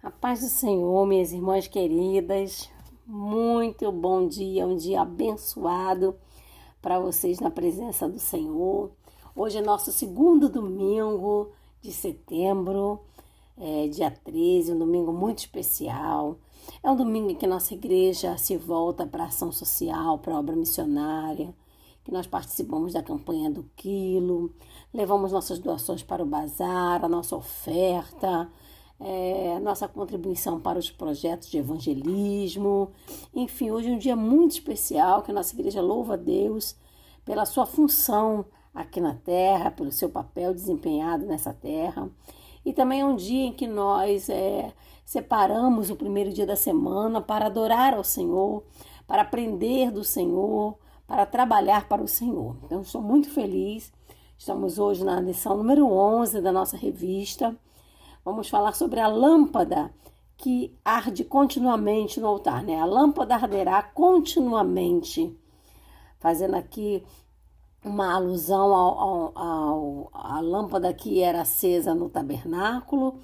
A paz do Senhor, minhas irmãs queridas, muito bom dia, um dia abençoado para vocês na presença do Senhor. Hoje é nosso segundo domingo de setembro, dia 13, um domingo muito especial. É um domingo em que nossa igreja se volta para a ação social, para a obra missionária, que nós participamos da campanha do quilo, levamos nossas doações para o bazar, a nossa oferta, nossa contribuição para os projetos de evangelismo. Enfim, hoje é um dia muito especial que a nossa igreja louva a Deus pela sua função aqui na terra, pelo seu papel desempenhado nessa terra. E também é um dia em que nós separamos o primeiro dia da semana para adorar ao Senhor, para aprender do Senhor, para trabalhar para o Senhor. Então, estou muito feliz. Estamos hoje na lição número 11 da nossa revista. Vamos falar sobre a lâmpada que arde continuamente no altar, né? A lâmpada arderá continuamente, fazendo aqui uma alusão à lâmpada que era acesa no tabernáculo,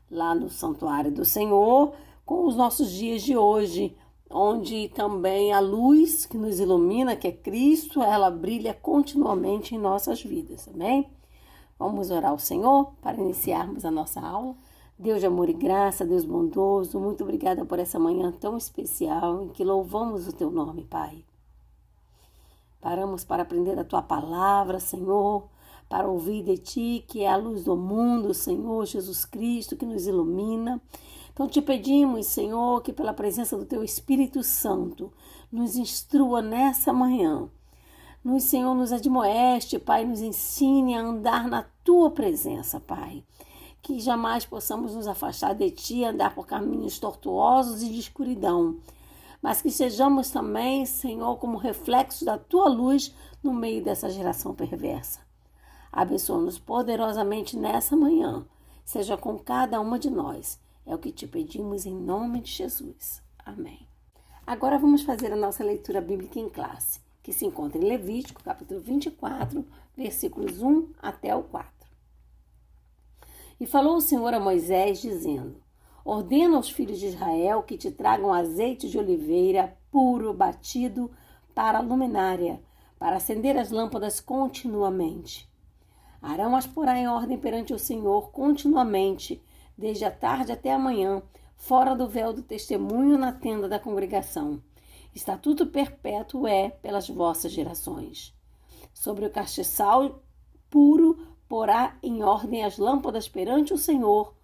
lá no santuário do Senhor, com os nossos dias de hoje, onde também a luz que nos ilumina, que é Cristo, ela brilha continuamente em nossas vidas, amém? Vamos orar ao Senhor para iniciarmos a nossa aula. Deus de amor e graça, Deus bondoso, muito obrigada por essa manhã tão especial em que louvamos o Teu nome, Pai. Paramos para aprender a Tua palavra, Senhor, para ouvir de Ti, que é a luz do mundo, Senhor Jesus Cristo, que nos ilumina. Então te pedimos, Senhor, que pela presença do Teu Espírito Santo nos instrua nessa manhã. Senhor, nos admoeste, Pai, nos ensine a andar na Tua presença, Pai. Que jamais possamos nos afastar de Ti, andar por caminhos tortuosos e de escuridão. Mas que sejamos também, Senhor, como reflexo da Tua luz no meio dessa geração perversa. Abençoa-nos poderosamente nessa manhã. Seja com cada uma de nós. É o que te pedimos em nome de Jesus. Amém. Agora vamos fazer a nossa leitura bíblica em classe, que se encontra em Levítico, capítulo 24, versículos 1 até o 4. E falou o Senhor a Moisés, dizendo: ordena aos filhos de Israel que te tragam azeite de oliveira puro, batido, para a luminária, para acender as lâmpadas continuamente. Arão as porá em ordem perante o Senhor continuamente, desde a tarde até a manhã, fora do véu do testemunho na tenda da congregação. Estatuto perpétuo é pelas vossas gerações. Sobre o castiçal puro porá em ordem as lâmpadas perante o Senhor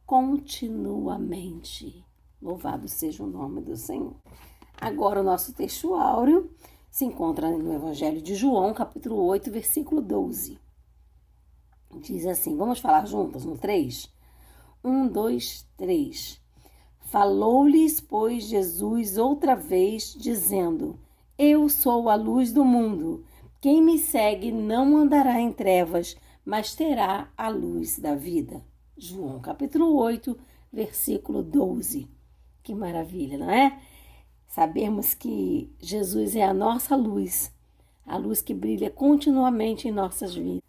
continuamente. Louvado seja o nome do Senhor. Agora o nosso texto áureo se encontra no Evangelho de João, capítulo 8, versículo 12. Diz assim, vamos falar juntas no 3? 1, 2, 3. Falou-lhes, pois, Jesus outra vez, dizendo: eu sou a luz do mundo. Quem me segue não andará em trevas, mas terá a luz da vida. João capítulo 8, versículo 12. Que maravilha, não é? Sabermos que Jesus é a nossa luz, a luz que brilha continuamente em nossas vidas.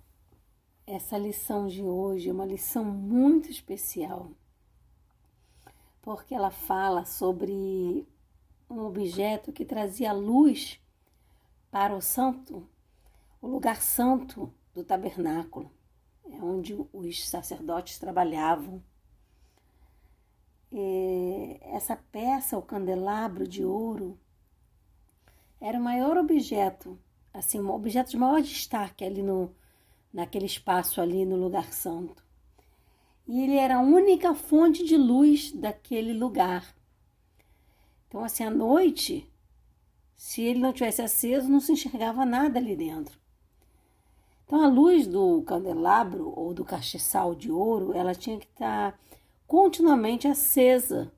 Essa lição de hoje é uma lição muito especial, porque ela fala sobre um objeto que trazia luz para o lugar santo do tabernáculo, onde os sacerdotes trabalhavam. Essa peça, o candelabro de ouro, era o maior objeto, assim, um objeto de maior destaque ali naquele espaço ali no lugar santo. E ele era a única fonte de luz daquele lugar. Então, assim, à noite, se ele não tivesse aceso, não se enxergava nada ali dentro. Então, a luz do candelabro ou do castiçal de ouro, ela tinha que estar continuamente acesa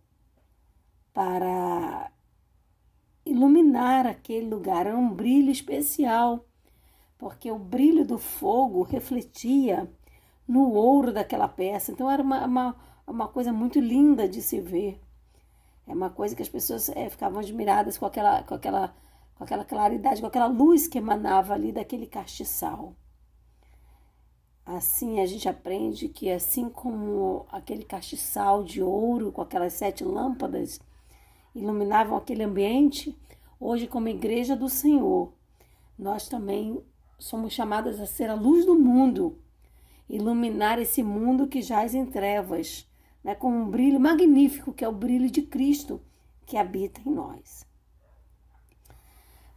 para iluminar aquele lugar. Era um brilho especial, porque o brilho do fogo refletia no ouro daquela peça. Então era uma coisa muito linda de se ver. É uma coisa que as pessoas ficavam admiradas com aquela claridade, com aquela luz que emanava ali daquele castiçal. Assim a gente aprende que assim como aquele castiçal de ouro com aquelas 7 lâmpadas iluminavam aquele ambiente, hoje como igreja do Senhor, nós também somos chamadas a ser a luz do mundo, iluminar esse mundo que jaz em trevas, né, com um brilho magnífico que é o brilho de Cristo que habita em nós.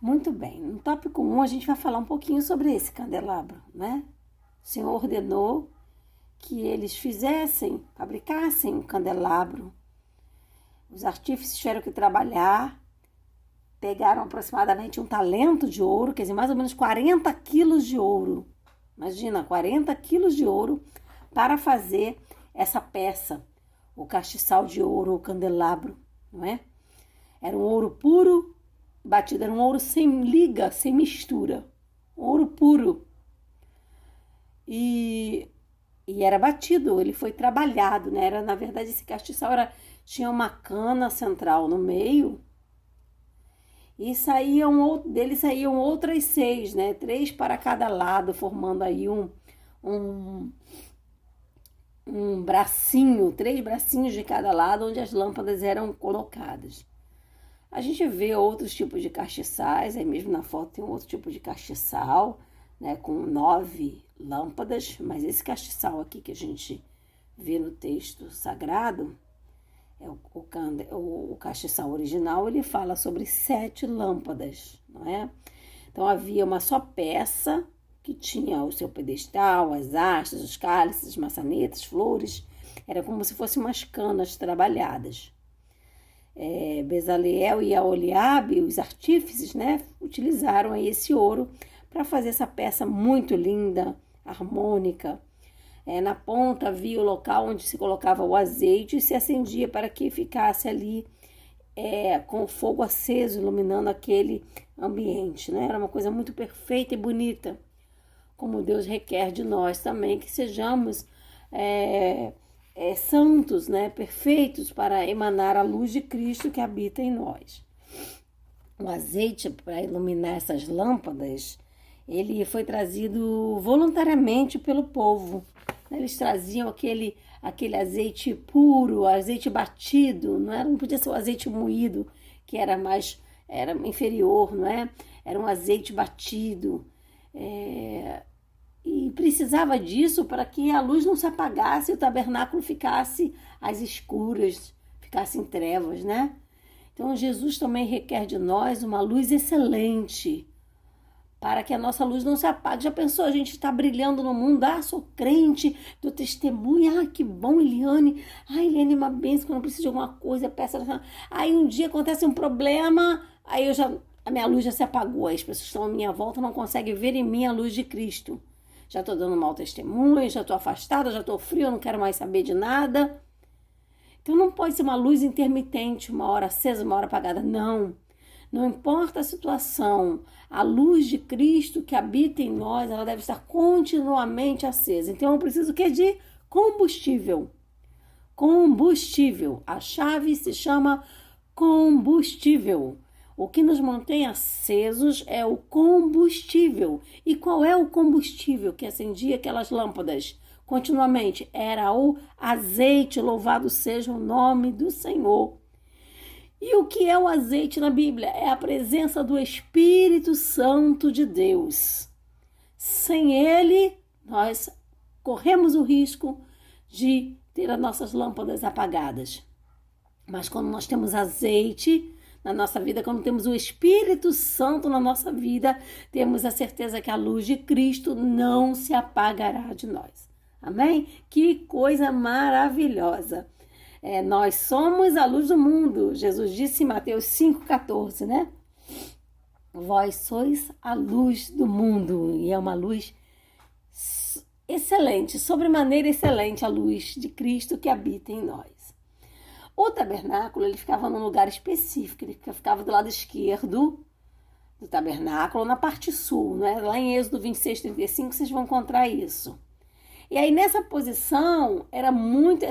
Muito bem, no tópico 1 a gente vai falar um pouquinho sobre esse candelabro, né? O Senhor ordenou que eles fabricassem um candelabro. Os artífices tiveram que trabalhar, pegaram aproximadamente 1 talento de ouro, quer dizer, mais ou menos 40 quilos de ouro. Imagina, 40 quilos de ouro para fazer essa peça, o castiçal de ouro, o candelabro, não é? Era um ouro puro, batido, era um ouro sem liga, sem mistura, um ouro puro. E era batido, ele foi trabalhado, né? Era, na verdade, esse castiçal tinha uma cana central no meio e dele saíam outras 6, né? 3 para cada lado, formando aí um bracinho, 3 bracinhos de cada lado, onde as lâmpadas eram colocadas. A gente vê outros tipos de castiçais, aí mesmo na foto tem um outro tipo de castiçal, né, com 9 lâmpadas, mas esse castiçal aqui que a gente vê no texto sagrado, o castiçal original, ele fala sobre 7 lâmpadas, não é? Então havia uma só peça que tinha o seu pedestal, as hastes, os cálices, as maçanetas, flores, era como se fossem umas canas trabalhadas. Bezaleel e Aholiabe, os artífices, né, utilizaram aí esse ouro para fazer essa peça muito linda, harmônica. Na ponta havia o local onde se colocava o azeite e se acendia para que ficasse ali com o fogo aceso, iluminando aquele ambiente, né? Era uma coisa muito perfeita e bonita, como Deus requer de nós também, que sejamos santos, né? Perfeitos para emanar a luz de Cristo que habita em nós. O azeite para iluminar essas lâmpadas, ele foi trazido voluntariamente pelo povo. Eles traziam aquele azeite puro, azeite batido, não podia ser o azeite moído, que era inferior, não é? Era um azeite batido. E precisava disso para que a luz não se apagasse e o tabernáculo ficasse às escuras, ficasse em trevas, né? Então Jesus também requer de nós uma luz excelente, para que a nossa luz não se apague. Já pensou, a gente está brilhando no mundo, sou crente, dou testemunha, que bom, Eliane, Eliane é uma bênção, quando eu preciso de alguma coisa, peço. Aí um dia acontece um problema, aí a minha luz já se apagou, as pessoas que estão à minha volta não conseguem ver em mim a luz de Cristo. Já estou dando mau testemunho, já estou afastada, já estou frio, não quero mais saber de nada. Então não pode ser uma luz intermitente, uma hora acesa, uma hora apagada, não. Não importa a situação, a luz de Cristo que habita em nós, ela deve estar continuamente acesa. Então eu preciso de combustível. Combustível. A chave se chama combustível. O que nos mantém acesos é o combustível. E qual é o combustível que acendia aquelas lâmpadas continuamente? Era o azeite, louvado seja o nome do Senhor. E o que é o azeite na Bíblia? É a presença do Espírito Santo de Deus. Sem ele, nós corremos o risco de ter as nossas lâmpadas apagadas. Mas quando nós temos azeite na nossa vida, quando temos o Espírito Santo na nossa vida, temos a certeza que a luz de Cristo não se apagará de nós. Amém? Que coisa maravilhosa! Nós somos a luz do mundo. Jesus disse em Mateus 5,14, né? Vós sois a luz do mundo. E é uma luz excelente, sobremaneira excelente, a luz de Cristo que habita em nós. O tabernáculo, ele ficava num lugar específico. Ele ficava do lado esquerdo do tabernáculo, na parte sul, né? Lá em Êxodo 26:35, vocês vão encontrar isso. E aí essa posição era muito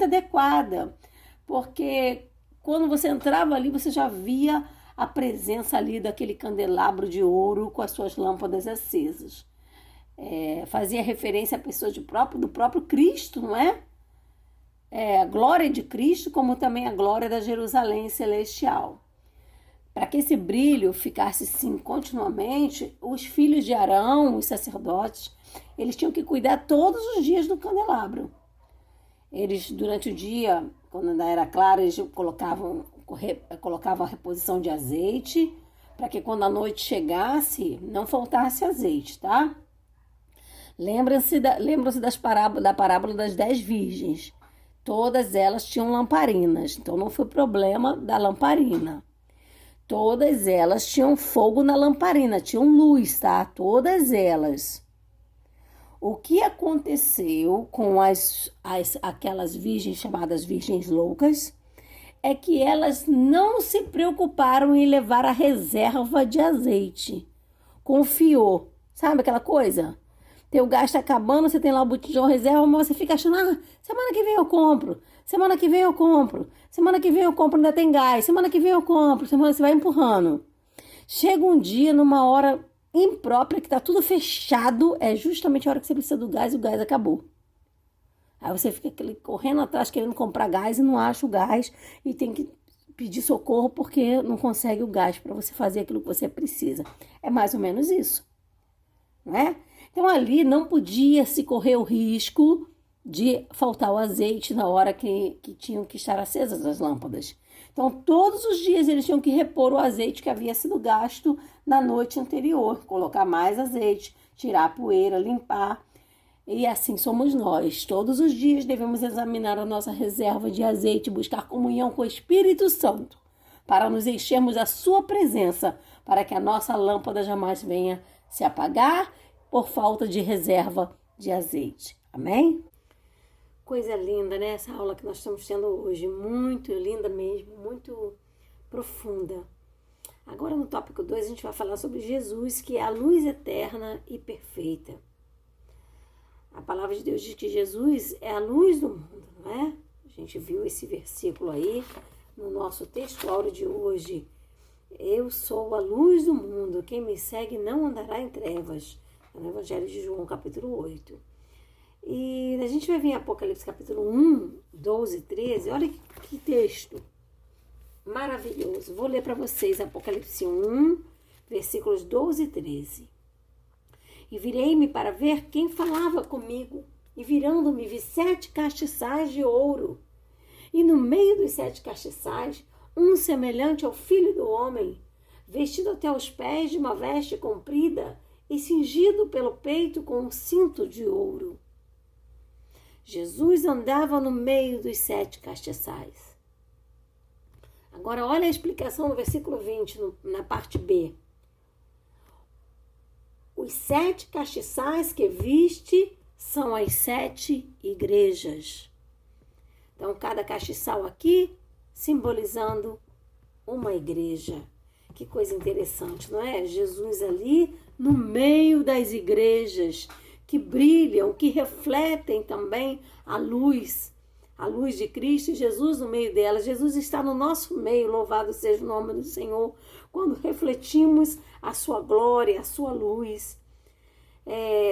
adequada, porque quando você entrava ali, você já via a presença ali daquele candelabro de ouro com as suas lâmpadas acesas. fazia referência à pessoa do próprio Cristo, não é? A glória de Cristo, como também a glória da Jerusalém celestial. Para que esse brilho ficasse assim continuamente, os filhos de Arão, os sacerdotes, eles tinham que cuidar todos os dias do candelabro. Eles, durante o dia, quando ainda era claro, eles colocavam a reposição de azeite, para que quando a noite chegasse, não faltasse azeite, tá? Lembram-se da parábola das 10 virgens. Todas elas tinham lamparinas, então não foi problema da lamparina. Todas elas tinham fogo na lamparina, tinham luz, tá? Todas elas. O que aconteceu com aquelas virgens chamadas virgens loucas é que elas não se preocuparam em levar a reserva de azeite. Confiou. Sabe aquela coisa? Teu gás está acabando, você tem lá o botijão reserva, mas você fica achando, semana que vem eu compro, semana que vem eu compro, semana que vem eu compro, ainda tem gás, semana que vem eu compro, você vai empurrando. Chega um dia, numa hora imprópria, que tá tudo fechado, é justamente a hora que você precisa do gás e o gás acabou. Aí você fica correndo atrás, querendo comprar gás e não acha o gás e tem que pedir socorro porque não consegue o gás para você fazer aquilo que você precisa. É mais ou menos isso, não é? Então ali não podia se correr o risco de faltar o azeite na hora que tinham que estar acesas as lâmpadas. Então todos os dias eles tinham que repor o azeite que havia sido gasto na noite anterior, colocar mais azeite, tirar a poeira, limpar. E assim somos nós. Todos os dias devemos examinar a nossa reserva de azeite, buscar comunhão com o Espírito Santo, para nos enchermos da sua presença, para que a nossa lâmpada jamais venha se apagar por falta de reserva de azeite. Amém? Coisa linda, né? Essa aula que nós estamos tendo hoje. Muito linda mesmo, muito profunda. Agora no tópico 2 a gente vai falar sobre Jesus, que é a luz eterna e perfeita. A palavra de Deus diz que Jesus é a luz do mundo, não é? A gente viu esse versículo aí no nosso textuário de hoje. Eu sou a luz do mundo, quem me segue não andará em trevas. No Evangelho de João, capítulo 8. E a gente vai ver em Apocalipse, capítulo 1, 12 e 13. Olha que texto maravilhoso. Vou ler para vocês Apocalipse 1, versículos 12 e 13. E virei-me para ver quem falava comigo. E virando-me, vi 7 castiçais de ouro. E no meio dos 7 castiçais, um semelhante ao Filho do Homem, vestido até os pés de uma veste comprida, e cingido pelo peito com um cinto de ouro. Jesus andava no meio dos 7 castiçais. Agora olha a explicação no versículo 20, na parte B. Os 7 castiçais que viste são as 7 igrejas. Então cada castiçal aqui simbolizando uma igreja. Que coisa interessante, não é? Jesus ali no meio das igrejas que brilham, que refletem também a luz de Cristo e Jesus no meio delas. Jesus está no nosso meio, louvado seja o nome do Senhor, quando refletimos a sua glória, a sua luz.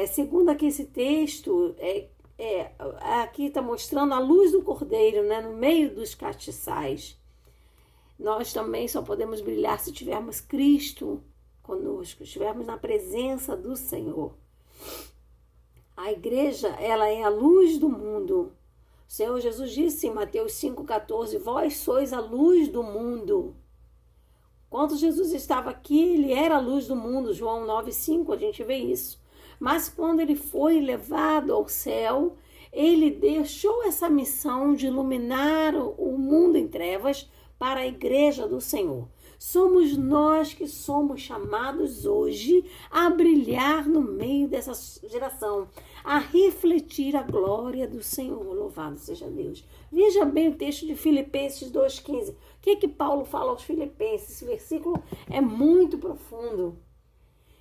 Segundo aqui esse texto, aqui está mostrando a luz do Cordeiro, né, no meio dos castiçais. Nós também só podemos brilhar se tivermos Cristo conosco, estivermos na presença do Senhor. A igreja, ela é a luz do mundo. O Senhor Jesus disse em Mateus 5,14, vós sois a luz do mundo. Quando Jesus estava aqui, ele era a luz do mundo. João 9,5, a gente vê isso. Mas quando ele foi levado ao céu, ele deixou essa missão de iluminar o mundo em trevas para a igreja do Senhor. Somos nós que somos chamados hoje a brilhar no meio dessa geração, a refletir a glória do Senhor. Louvado seja Deus. Veja bem o texto de Filipenses 2,15. O que Paulo fala aos Filipenses? Esse versículo é muito profundo.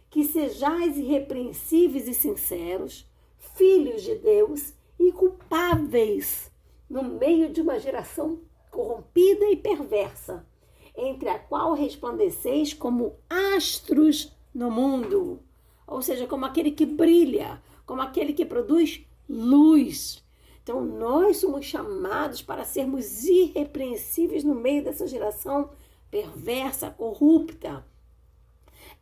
Que sejais irrepreensíveis e sinceros, filhos de Deus e culpáveis no meio de uma geração corrompida e perversa, entre a qual resplandeceis como astros no mundo. ou seja, como aquele que brilha, como aquele que produz luz. Então, nós somos chamados para sermos irrepreensíveis no meio dessa geração perversa, corrupta.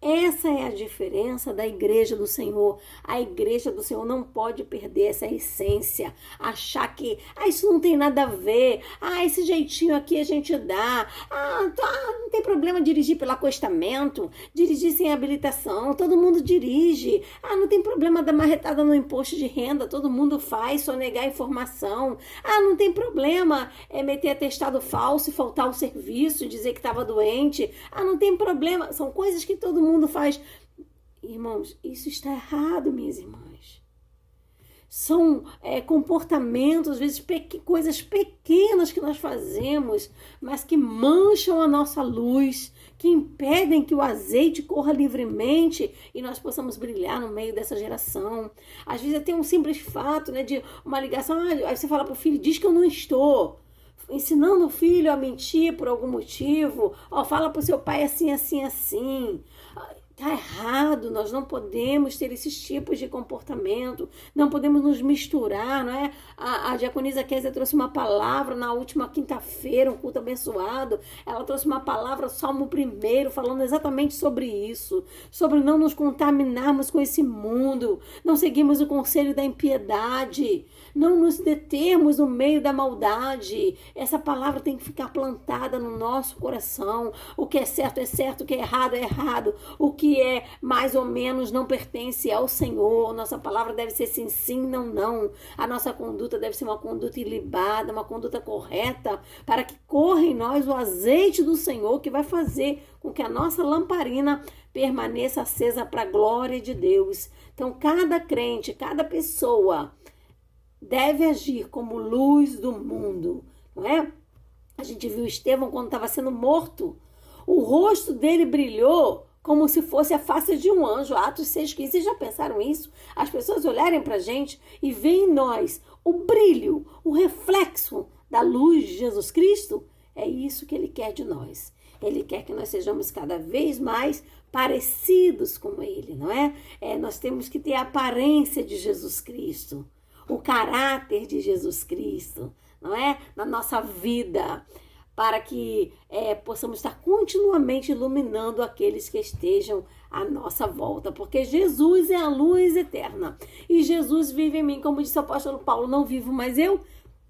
Essa é a diferença da igreja do Senhor. A igreja do Senhor não pode perder essa essência. Achar que, isso não tem nada a ver. Esse jeitinho aqui a gente dá. Não tem problema dirigir pelo acostamento. Dirigir sem habilitação. Todo mundo dirige. Não tem problema dar marretada no imposto de renda. Todo mundo faz, só negar informação. Não tem problema meter atestado falso e faltar o serviço, dizer que estava doente. Não tem problema. São coisas que todo mundo faz. Irmãos, isso está errado, minhas irmãs. São comportamentos, às vezes coisas pequenas que nós fazemos, mas que mancham a nossa luz, que impedem que o azeite corra livremente e nós possamos brilhar no meio dessa geração. Às vezes tem um simples fato, de uma ligação, aí você fala para o filho, diz que eu não estou. Ensinando o filho a mentir por algum motivo, fala para o seu pai assim, assim, assim. Está errado, nós não podemos ter esses tipos de comportamento, não podemos nos misturar, não é? A diaconisa Kézia trouxe uma palavra na última quinta-feira, um culto abençoado, ela trouxe uma palavra, Salmo 1, falando exatamente sobre isso, sobre não nos contaminarmos com esse mundo, não seguirmos o conselho da impiedade, não nos determos no meio da maldade. Essa palavra tem que ficar plantada no nosso coração. O que é certo, o que é errado. O que é mais ou menos não pertence ao Senhor. Nossa palavra deve ser sim, sim, não, não. A nossa conduta deve ser uma conduta ilibada, uma conduta correta, para que corra em nós o azeite do Senhor, que vai fazer com que a nossa lamparina permaneça acesa para a glória de Deus. Então, cada crente, cada pessoa deve agir como luz do mundo, não é? A gente viu Estevão quando estava sendo morto. O rosto dele brilhou como se fosse a face de um anjo. Atos 6,15. Vocês já pensaram isso? As pessoas olharem para a gente e veem em nós o brilho, o reflexo da luz de Jesus Cristo. É isso que ele quer de nós. Ele quer que nós sejamos cada vez mais parecidos com ele, não é? Nós temos que ter a aparência de Jesus Cristo, o caráter de Jesus Cristo, não é? Na nossa vida, para que possamos estar continuamente iluminando aqueles que estejam à nossa volta, porque Jesus é a luz eterna, e Jesus vive em mim, como disse o apóstolo Paulo, não vivo mais eu,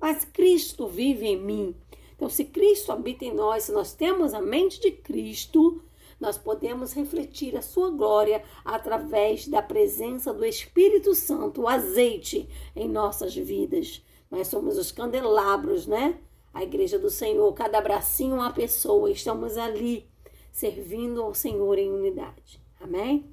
mas Cristo vive em mim. Então, se Cristo habita em nós, se nós temos a mente de Cristo, nós podemos refletir a sua glória através da presença do Espírito Santo, o azeite em nossas vidas. Nós somos os candelabros, né? A igreja do Senhor, cada bracinho uma pessoa, estamos ali servindo ao Senhor em unidade. Amém?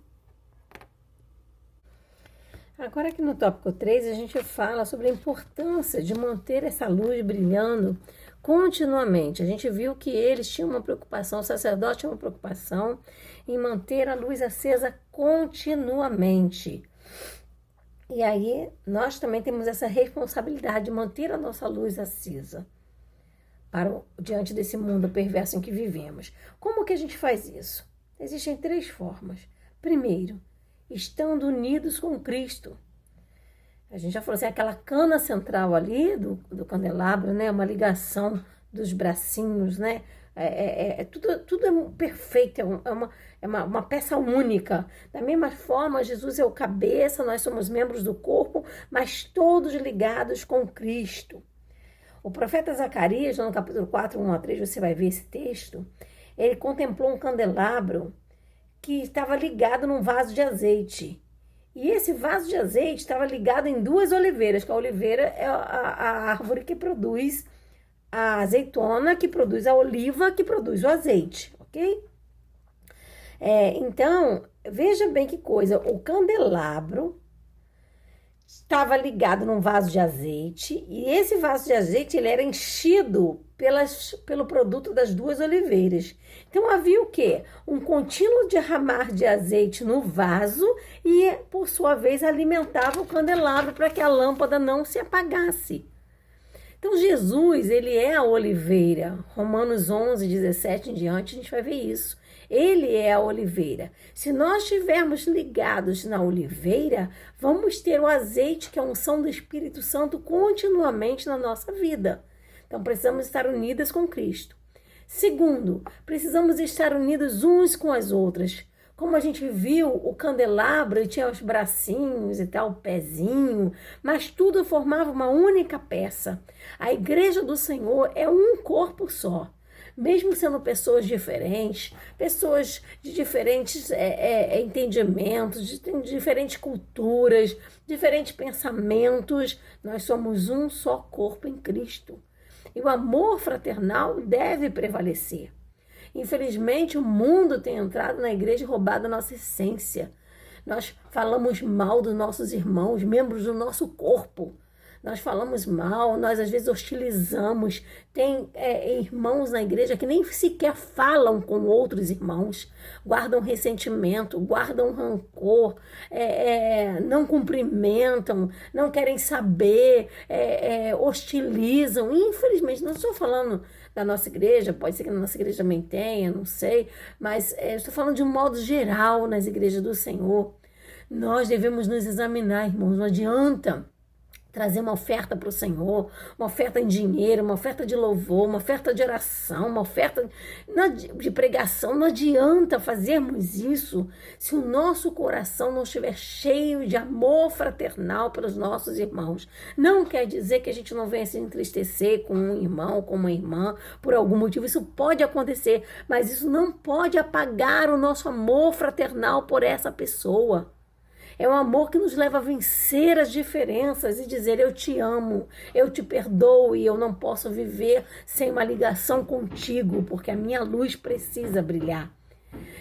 Agora aqui no tópico 3, a gente fala sobre a importância de manter essa luz brilhando continuamente. A gente viu que eles tinham uma preocupação, o sacerdote tinha uma preocupação em manter a luz acesa continuamente. E aí, nós também temos essa responsabilidade de manter a nossa luz acesa diante desse mundo perverso em que vivemos. Como que a gente faz isso? Existem 3 formas. Primeiro, estando unidos com Cristo. A gente já falou assim, aquela cana central ali do candelabro, né? Uma ligação dos bracinhos, né? Tudo é perfeito, é uma peça única. Da mesma forma, Jesus é o cabeça, nós somos membros do corpo, mas todos ligados com Cristo. O profeta Zacarias, no capítulo 4, 1-3, você vai ver esse texto, ele contemplou um candelabro que estava ligado num vaso de azeite. E esse vaso de azeite estava ligado em 2 oliveiras, que a oliveira é a árvore que produz a azeitona, que produz a oliva, que produz o azeite, ok? Então, veja bem que coisa, o candelabro estava ligado num vaso de azeite, e esse vaso de azeite ele era enchido pelo produto das 2 oliveiras. Então havia o quê? Um contínuo derramar de azeite no vaso e, por sua vez, alimentava o candelabro para que a lâmpada não se apagasse. Então, Jesus, ele é a oliveira. Romanos 11, 17 em diante, a gente vai ver isso. Ele é a oliveira. Se nós estivermos ligados na oliveira, vamos ter o azeite, que é a unção do Espírito Santo, continuamente na nossa vida. Então, precisamos estar unidas com Cristo. Segundo, precisamos estar unidos uns com as outras. Como a gente viu, o candelabro tinha os bracinhos e tal, o pezinho, mas tudo formava uma única peça. A igreja do Senhor é um corpo só. Mesmo sendo pessoas diferentes, pessoas de diferentes entendimentos, de diferentes culturas, diferentes pensamentos, nós somos um só corpo em Cristo. E o amor fraternal deve prevalecer. Infelizmente, o mundo tem entrado na igreja e roubado a nossa essência. Nós falamos mal dos nossos irmãos, membros do nosso corpo. Nós falamos mal, nós às vezes hostilizamos. Tem irmãos na igreja que nem sequer falam com outros irmãos, guardam ressentimento, guardam rancor, não cumprimentam, não querem saber, hostilizam. Infelizmente, não estou falando da nossa igreja, pode ser que na nossa igreja também tenha, não sei, mas estou falando de um modo geral nas igrejas do Senhor. Nós devemos nos examinar, irmãos, não adianta trazer uma oferta para o Senhor, uma oferta em dinheiro, uma oferta de louvor, uma oferta de oração, uma oferta de pregação. Não adianta fazermos isso se o nosso coração não estiver cheio de amor fraternal pelos nossos irmãos. Não quer dizer que a gente não venha se entristecer com um irmão, com uma irmã, por algum motivo. Isso pode acontecer, mas isso não pode apagar o nosso amor fraternal por essa pessoa. É um amor que nos leva a vencer as diferenças e dizer: eu te amo, eu te perdoo e eu não posso viver sem uma ligação contigo, porque a minha luz precisa brilhar.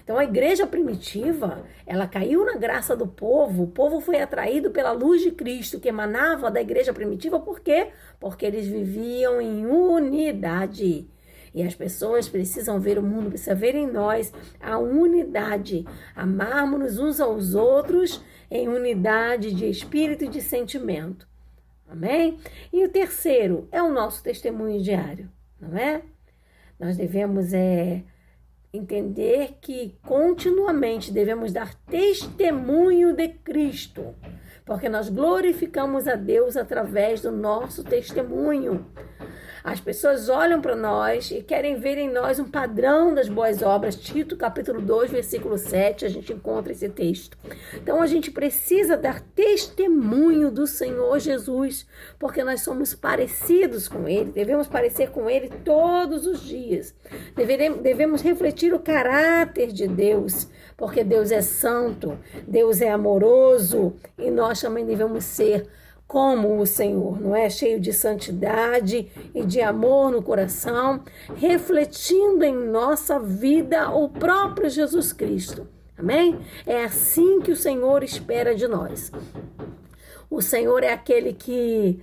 Então a igreja primitiva, ela caiu na graça do povo, o povo foi atraído pela luz de Cristo que emanava da igreja primitiva. Por quê? Porque eles viviam em unidade. E as pessoas precisam ver, o mundo precisa ver em nós a unidade, amarmos-nos uns aos outros em unidade de espírito e de sentimento. Amém? E o terceiro é o nosso testemunho diário, não é? Nós devemos entender que continuamente devemos dar testemunho de Cristo, porque nós glorificamos a Deus através do nosso testemunho. As pessoas olham para nós e querem ver em nós um padrão das boas obras. Tito, capítulo 2, versículo 7, a gente encontra esse texto. Então, a gente precisa dar testemunho do Senhor Jesus, porque nós somos parecidos com Ele, devemos parecer com Ele todos os dias. Devemos refletir o caráter de Deus, porque Deus é santo, Deus é amoroso, e nós também devemos ser como o Senhor, não é? Cheio de santidade e de amor no coração, refletindo em nossa vida o próprio Jesus Cristo. Amém? É assim que o Senhor espera de nós. O Senhor é aquele que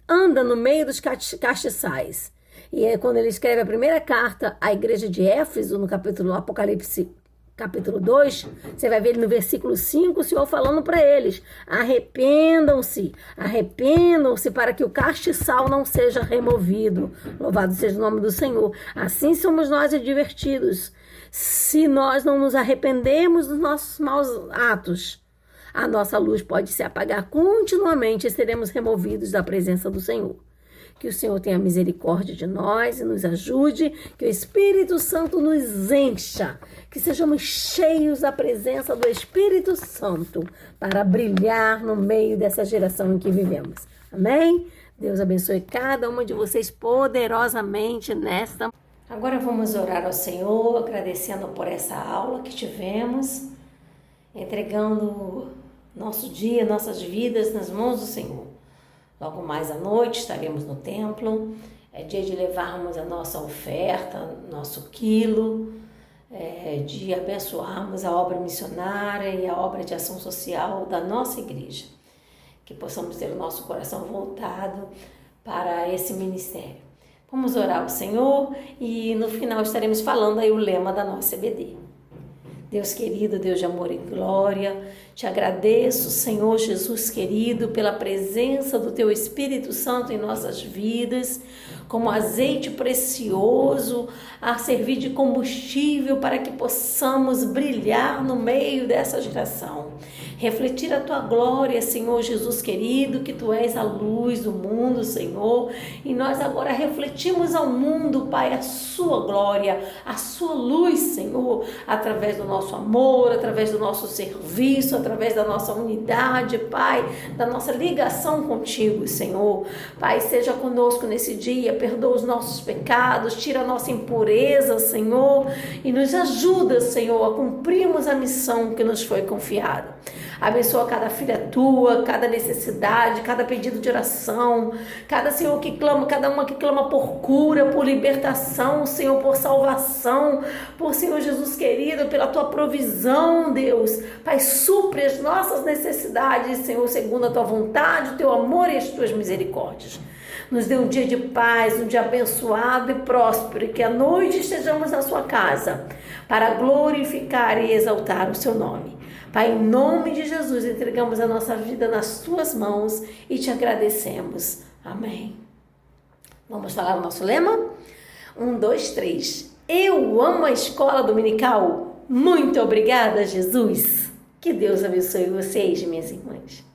anda no meio dos castiçais. E é quando ele escreve a primeira carta à igreja de Éfeso, no capítulo Apocalipse, capítulo 2, você vai ver ele no versículo 5, o Senhor falando para eles: arrependam-se para que o castiçal não seja removido. Louvado seja o nome do Senhor. Assim somos nós advertidos. Se nós não nos arrependemos dos nossos maus atos, a nossa luz pode se apagar continuamente e seremos removidos da presença do Senhor. Que o Senhor tenha misericórdia de nós e nos ajude, que o Espírito Santo nos encha, que sejamos cheios da presença do Espírito Santo para brilhar no meio dessa geração em que vivemos. Amém? Deus abençoe cada uma de vocês poderosamente nesta. Agora vamos orar ao Senhor, agradecendo por essa aula que tivemos, entregando nosso dia, nossas vidas nas mãos do Senhor. Logo mais à noite estaremos no templo, é dia de levarmos a nossa oferta, nosso quilo, de abençoarmos a obra missionária e a obra de ação social da nossa igreja. Que possamos ter o nosso coração voltado para esse ministério. Vamos orar ao Senhor e no final estaremos falando aí o lema da nossa EBD. Deus querido, Deus de amor e glória, te agradeço, Senhor Jesus querido, pela presença do Teu Espírito Santo em nossas vidas, como azeite precioso a servir de combustível para que possamos brilhar no meio dessa geração. Refletir a Tua glória, Senhor Jesus querido, que Tu és a luz do mundo, Senhor, e nós agora refletimos ao mundo, Pai, a Sua glória, a Sua luz, Senhor, através do nosso amor, através do nosso serviço, através da nossa unidade, Pai, da nossa ligação contigo, Senhor. Pai, seja conosco nesse dia, perdoa os nossos pecados, tira a nossa impureza, Senhor, e nos ajuda, Senhor, a cumprirmos a missão que nos foi confiada. Abençoa cada filha tua, cada necessidade, cada pedido de oração, cada Senhor que clama, cada uma que clama por cura, por libertação, Senhor, por salvação, por Senhor Jesus querido, pela tua provisão, Deus. Pai, supre as nossas necessidades, Senhor, segundo a tua vontade, o teu amor e as tuas misericórdias. Nos dê um dia de paz, um dia abençoado e próspero, e que à noite estejamos na sua casa para glorificar e exaltar o seu nome. Pai, em nome de Jesus, entregamos a nossa vida nas tuas mãos e te agradecemos. Amém. Vamos falar o nosso lema? 1, 2, 3. Eu amo a escola dominical. Muito obrigada, Jesus. Que Deus abençoe vocês, minhas irmãs.